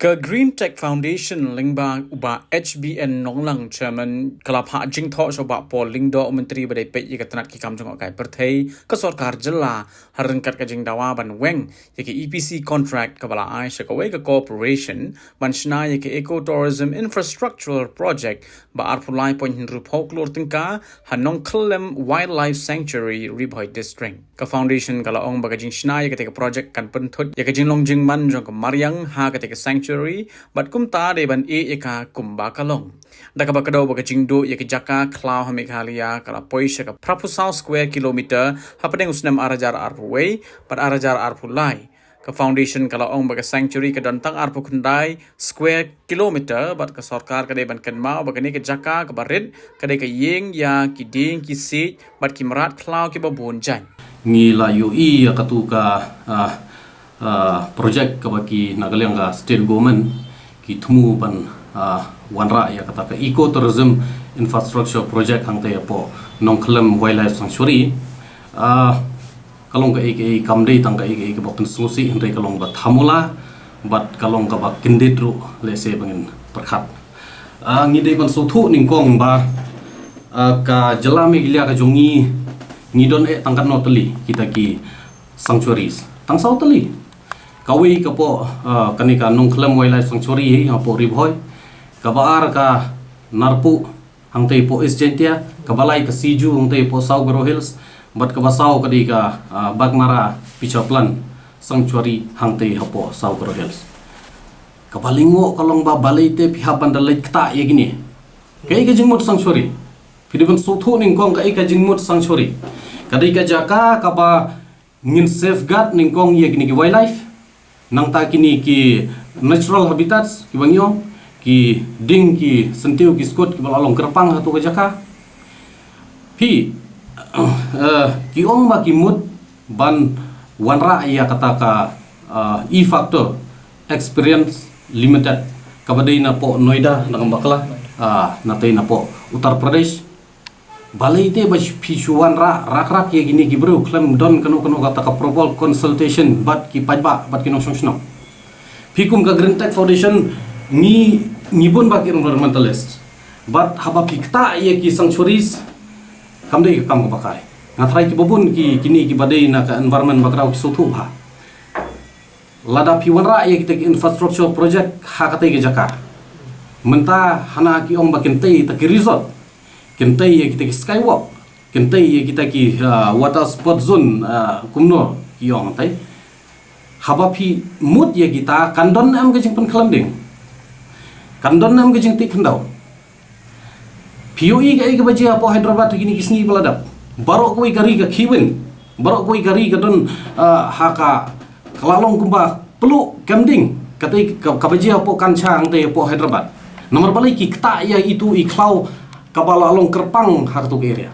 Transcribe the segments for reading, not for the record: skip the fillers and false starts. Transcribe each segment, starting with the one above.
Ke Green Tech Foundation lingba uba HBN Nonglang Chairman kalapha jingtho soba pol lingdo menteri badai pe ye katanat ki kam jong kai perthei ka sarkar jilla harangkat ka jingdawa ban weng ye ke EPC contract ka bala ai shakawai ka corporation ban shna ye ke ecotourism infrastructural project ba arpulai point ru folklore tingka hanong khlem wildlife sanctuary ribhoi district ka foundation kala ong baga jing shna ye ke project kan penthut ye ke jinglong jingman jong ka maryang ha ka sanctuary but kumta de ban eka kumba kalong daka bakado baka jingdo yaki jaka klau hamikhalia kala poisha ka prapusau square kilometer hapadeng usnam arajar arpuway but arajar arpulai ka foundation kala ong baka sanctuary ka dantang arpu kundai square kilometer but ka sarkar ka de ban kanma baka ne ka jaka ka barit ka de ka yeng ya ki ding ki sit but ki marat klau ki babon jan ngi la yu I katuka project kabaki nagaliang ka state government ki thumu ban wanra ya kata ka ecotourism infrastructure project hang te po nongkhlem wildlife sanctuary kalong ka ek kamdei tang ka ek ba pensusi hindai kalong ba thamula bat kalong ka ba kinditru lese bangin perkhat ngi dei ban sothu ningkong ba ka jalami gilia ka jongi ngidon tangkat noteli kita ki sanctuaries tang sauteli kawi kapo kanika nongkhlem wildlife sanctuary apo ribhoi kabaar ka narpu hangtei po isjentia kabalai ka siju hangtei po Saugaro Hills bat kabasau kadika bagmara pichaplan sanctuary hangtei hapo Saugaro Hills kabalingo kalong ba balaite pihaban dalai kta ye gini kai ka jingmut sanctuary pidibon sotho ningkong kai ka jingmut sanctuary kadika jaka kaba ngin safeguard ningkong ye gini ki wildlife nang ta kini ki natural habitats ki bangyo ki ding ki sentiu ki skot ki balalong kerpang hatu ka jaka pi ki ong ba ki mut ban wanra ya kata ka e factor experience limited kabadai na po Noida na bakla natay na po Uttar Pradesh balai te ba pisuan rak ye gini ki bro klem don kanu kata ka propal consultation bat ki pajba bat ki nongsong pikum ka Green Tech Foundation ni pun ba ki environmentalist bat haba pikta ye ki sanctuaries kamdei ka kam ka bakai ngatrai ki bobun ki kini ki badai na ka environment bakrau ki sotu ba lada piwanra ye ki infrastructure project ha katai ki jaka menta hana ki ong bakintei ta ki resort kentai ye kita ki skywalk kentai ye kita ki water sport zone kumno ki yong tai haba phi mut ye kita kandon am ke jing pen klanding kandon am ke jing tik khandau POE ka baje apo Hyderabad kini kisni baladap barok koi gari ka khiwin barok koi gari ka don haka kalalong kumba pelu kamding katai ka baje apo kanchang te apo Hyderabad nomor balai ki kta ya itu iklau kabala long kerpang hak tu area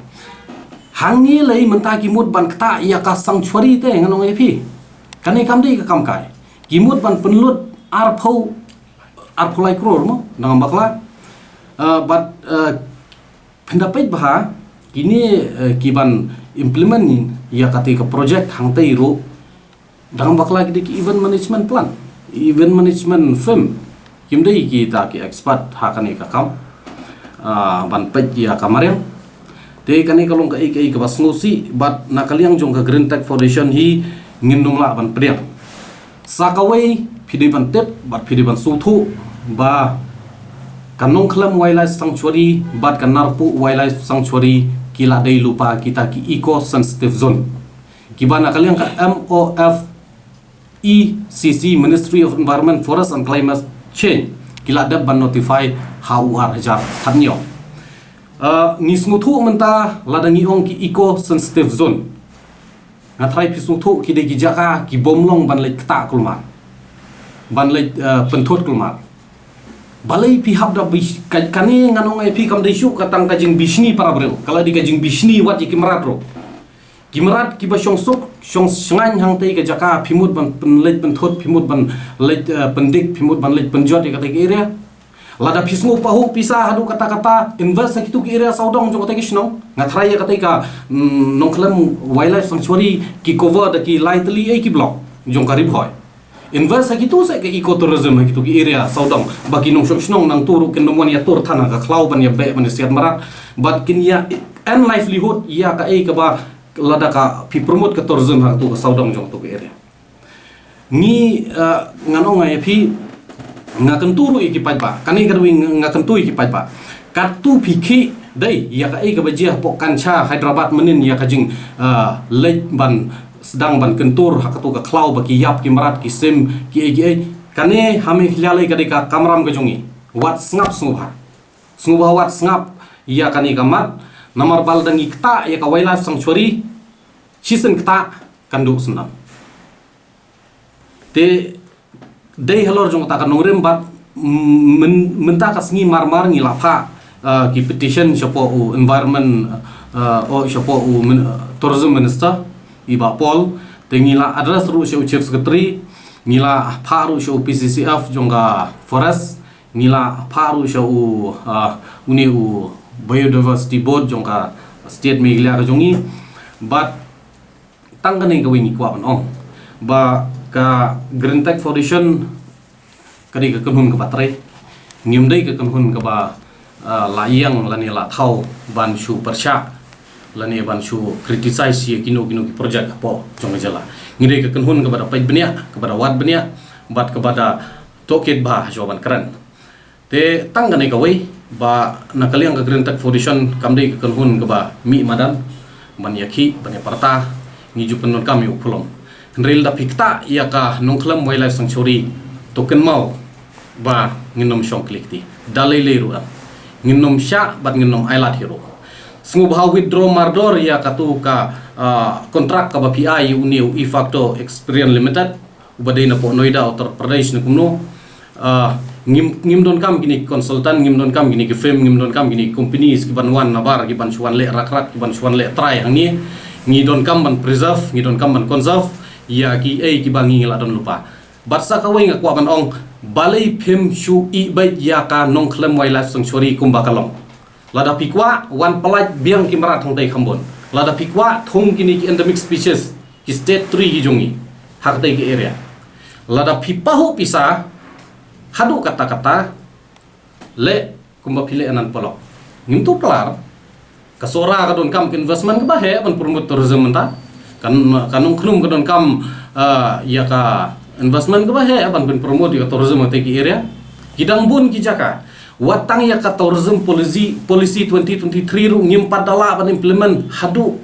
hangi lei mentaki mut ban kta ya ka sanctuary te nganong epi kane kamdei ka kamkai kimut ban penlut arpulai kror mo nang bakla but pendapat bah kini kiban implement ya katika project hangtei ro dang bakla ki event management plan event management firm kimdei kita ki expert hakane ka kam ban pej ya kamareng te kani kalong ka ek ka basngusi bat nakaliang jong ka Green Tech Foundation hi nginum la ban priang sakawai phidi ban tep bat phidi ban suthu ba kanong khlam wildlife sanctuary bat kanarpu wildlife sanctuary kila dei lupa kita ki eco sensitive zone kibana kaliang ka MOF ECC Ministry of Environment Forest and Climate Change kila dab ban notify hauar hajar thanyo ngisnguthu menta ladangi ong ki eco sensitive zone ngathrai pisungthu ki de ki jaka ki bomlong ban lek ta kulmar ban lek penthot kulmar balai pi habda bis kane nganong ai pi kam desu katang kajing bisni para bro kala di kajing bisni wat ikimrat ro kimrat ki ba song sngan hang tei ka jaka phimut ban penlek penthot phimut ban lek pendik phimut ban lek penjot ka te area lada pisngu pahu pisa hadu kata-kata invest sakitu ki area saudong jong kata kisno ngathrai ka te ka nongkhlem wildlife sanctuary ki cover da ki lightly ki block jong karib hoy invest gitu saya ke ecotourism gitu ke area saudang bagi nong snong nang turu ken nomon ya tur tanah ka klau ban ya be ban siat marat but kin ya and livelihood ya ka ka ba lada ka pi promote ke tourism ha tu saudang jong tu ke area ni nganong ya pi ngakan turu iki pai ba kani garwi ngakan tu iki pai ba katu pikhi dai ya ka ka bajia pok kancha Hyderabad menin ya ka jing lek ban sedang ban kentur hakatu ka klau baki yap ki marat ki sim ki egi kane hame khilale ka deka kamram ka jongi wat sngap sngubha wat sngap ya kani ka mat namar bal dangi kta ya ka wildlife sanctuary chisen kta kandu sunam te dei halor jong ta ka nongrem bat menta ka sngi marmar ngi lapha ki petition shopo environment o shopo tourism minister iba Paul tengila address ru show chief secretary ngila pharu show PCCF jonga forest ngila pharu show uni biodiversity board jonga state meglia ka jongi but tanggane ka wingi kwa on ba ka Green Tech Foundation kadi ka kanhun ka patre ngimdai ka kanhun ka ba layang lani la thau ban shu persha lani ban shu criticize ye kino ki project po jong jala ngire ka kanhun kepada pai benia kepada wat benia bat kepada toket bah jawaban keren te tanggane ka wei ba nakaliang ka Green Tech Foundation kamdei ka kanhun ke ba mi madan ban yaki ban parta ngiju penun kami ukulom nril da pikta ya ka nongklam wildlife sanctuary token mau ba nginom shong klikti dalai leru nginom sha bat nginom ailat hero Sengubah withdraw mardor ya katu ka kontrak ka BPI uniu e-facto experience limited ubadai na po Noida Uttar Pradesh na kumno ngim don kam gini konsultan ngim don kam gini ke firm ngim don kam gini companies ki banwan nabar ki ban chuan le rakrat ki ban chuan le try hang ni ngi don kam ban preserve ngi don kam ban conserve ya ki ki bangi la don lupa barsa ka wei ngakwa ban ong balai phim shu i bai ya ka nong klem wildlife sanctuary kumbakalong lada pikwa wan palaj biang ki marat hong tai khambon lada pikwa thong kini ki endemic species ki state 3 ki jongi hak tai ki area lada pipahu pisa hadu kata-kata le kumba pile anan polok ngimtu kelar kasora ka don kam investment ka bahe ban promote tourism ta kanong khlum ka don kam ya ka investment ka bahe ban promote ka tourism tai ki area kidang bun ki jaka watang ya ka tourism policy 2023 ru ngimpat dala ban implement hadu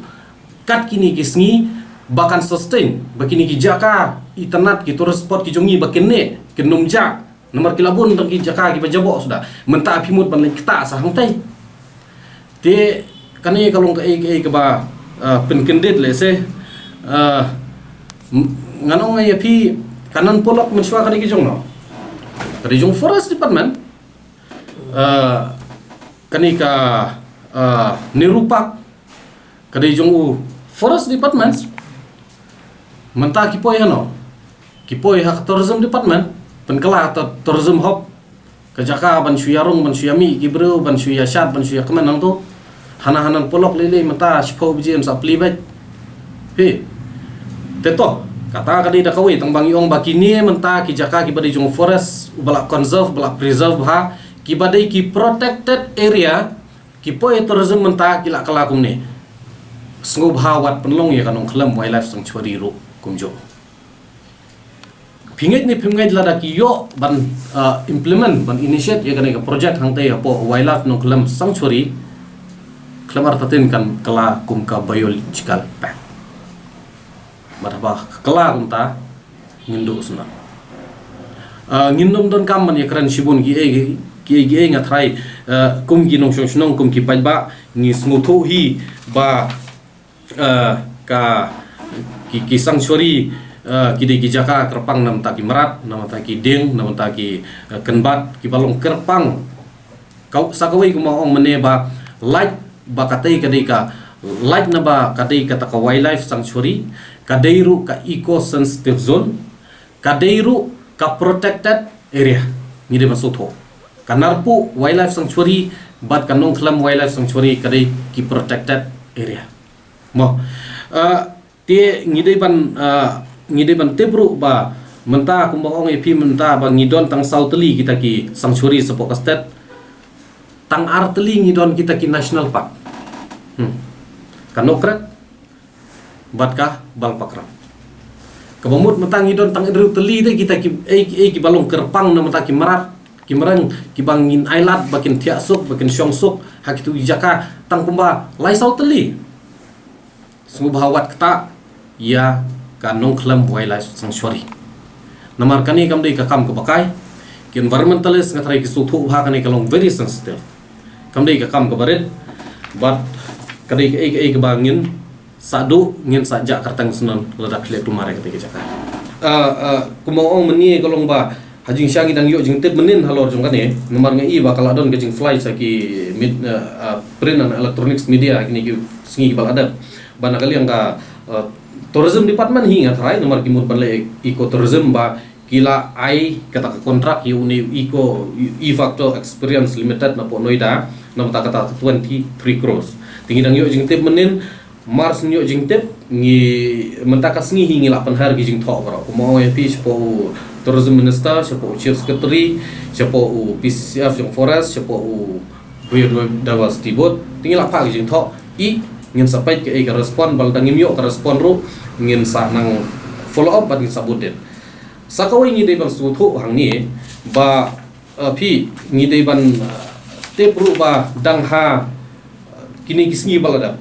kat kini kisngi bahkan sustain bakini ki jaka internet ki tourist spot ki jongi bakene kenumja nomor kilabun tang ki jaka ki bajabo sudah menta apimut ban kita sahang tai te kani kalong ka ke ba penkendet le se nganong ya pi kanan polok menswa kani ki jongno kani jong forest department kani ka nirupak kadai jong forest department menta kipoy ano kipoy hak tourism department penkala tourism hop kajaka ban syarung ban syami kibro ban syashat ban syak kemenang tu hana-hanan polok lele menta sipo bjm sa plibat he teto kata kadai da kawai tang bangi ong bakini menta kijaka kibadai jong forest balak conserve balak preserve ha kibadai ki protected area kipoy tourism menta kila kala kumne sngub hawat penlong ya kanong klam wildlife sanctuary ru kumjo pinget ni pinget lada ki yo ban implement ban initiate ya kanai ka project hang tai po wildlife nong klam sanctuary klamar tatin kan kala kum ka biological pack maraba kala kum ta ngindu suna ngindum don kam man ya kran shibun ki ngathrai kum gi nong shong kum ki pajba ni smutho hi ba ka ki sanctuary ki jaka kerpang nam taki merat nam taki ding nam taki kenbat ki balong kerpang kau sakawai ku mau mene ba like ba katai kadai ka like na ba kadai kata ka wildlife sanctuary kadairu ka eco sensitive zone kadairu ka protected area ni de masutho kanarpu wildlife sanctuary bat kanong klam wildlife sanctuary kadai ki protected area mo te ngidai ban tebru ba Menta kumbang epi menta bang ngidon tang Sauteli kita ki sanctuary sepok state. Tang Arteli ngidon kita ki national park. Kanokret batkah bang pakram. Kebamut menta ngidon tang Indru Teli de kita ki ki balong kerpang na menta ki marat ki mereng ki bangin ailat bakin tiasuk bakin syongsuk hak itu jaka tang kumba lai Sauteli. Semua bahawat kata ya kanong klam wildlife sanctuary. Namar kani kam dei ka kam ko bakai ki environmentalist ngatrai ki suthu bha kani kalong very sensitive kam dei ka kam ko baret but kadai ka bangin sadu ngin saja kartang sunan ledak lek lumare kata ki jaka kumong meni kalong ba hajing syangi dang yo jing tet menin halor jong kani namar ngai ba kala don ke jing fly saki print and electronics media kini ki singi bal adab bana kali yang ka tourism department hinga tharai nomor kimut banle ecotourism ba kila ai kata kontrak uni eco e-factor experience limited na po Noida na kata 23 crores tinggi dang yo jing tip menin mars nyo jing tip ngi mentaka sngi hingi la panhar gi jing thok bro mo pi po tourism minister po chief secretary po PCCF jong forest po biodiversity board tinggi la pa gi jing thok i ngin sampai ke respon bal dang imyo ka respon ru ngin sa nang follow up ban sabudin sakawai ngi dei ban suthu hang ni ba pi ngi dei ban te pru ba dang ha kini kisngi balada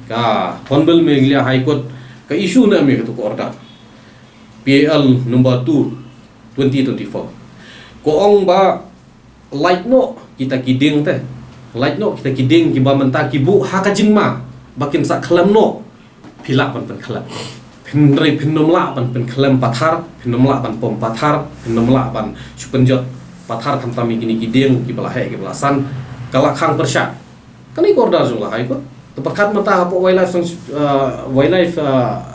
ka honbel meglia high court ka issue na me to order PL number 2 2024 ko ong ba light no kita kiding te light no kita kiding ki ba menta ki bu ha ka jingma bakin sak klam no pilak pan klam Pinri pinomla pan klam pathar pinomla pan pom pathar pinomla pan supenjot pathar kam tami kini kideng ki balahe ki belasan kala khang persya kani korda jung la hai ko to pakat mata hapo wildlife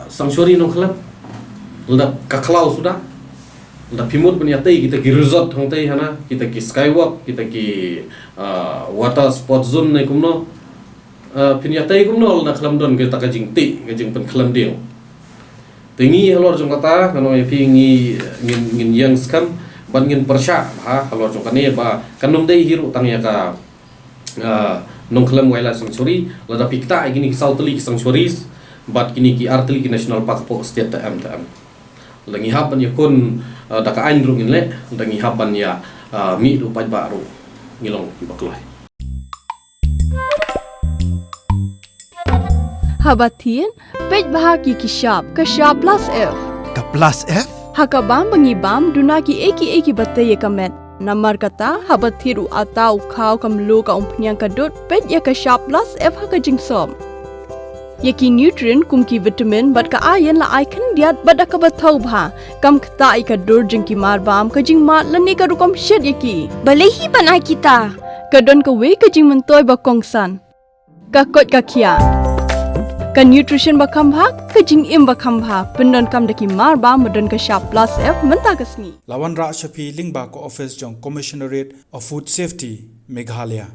sanctuary no klam lda kaklau sudah lda pimut penyatai kita ki resort hang tai hana kita ki skywalk kita ki water sport zone nai kumno penyatai kumno na klam don kita ka jing ti ka jing pen klam ding tingi halor jong kata kano epi ngin yang skam ban ngin persya ha halor jong kane ba kanum dei hiru tang ya ka nongklam wildlife sanctuary lada pikta gini Sauteli sanctuaries bat kini ki Arteli ki national park po state TM langi haban ya kun daka aindru ngin le langi haban ya mi du paj baru ngilong ki baklai Habatin, pej bahagi kishap plus F. Ka plus F? Hakabam bangibam dunaki eki batay kamet. Namar kata habathiru atau kau kamlu ka umpnyang kadut pej ya kishap plus F haka jingsom. Yaki nutrient kumki vitamin bat ka ayan la aikan diat bat ka bathau bha kam kta ika dur jingki marbam ka jingma lani ka rukom shed yaki. Balehi banai kita. Kadon ka we ka jing mentoy ba kongsan. Ka kot ka kia. Ka nutrition bakam bha ka jing im bakam bha pendon kam daki marba medon ka sharp plus F menta ka sngi Lawan Ra Shafi Lingba ko office jong Commissionerate of Food Safety Meghalaya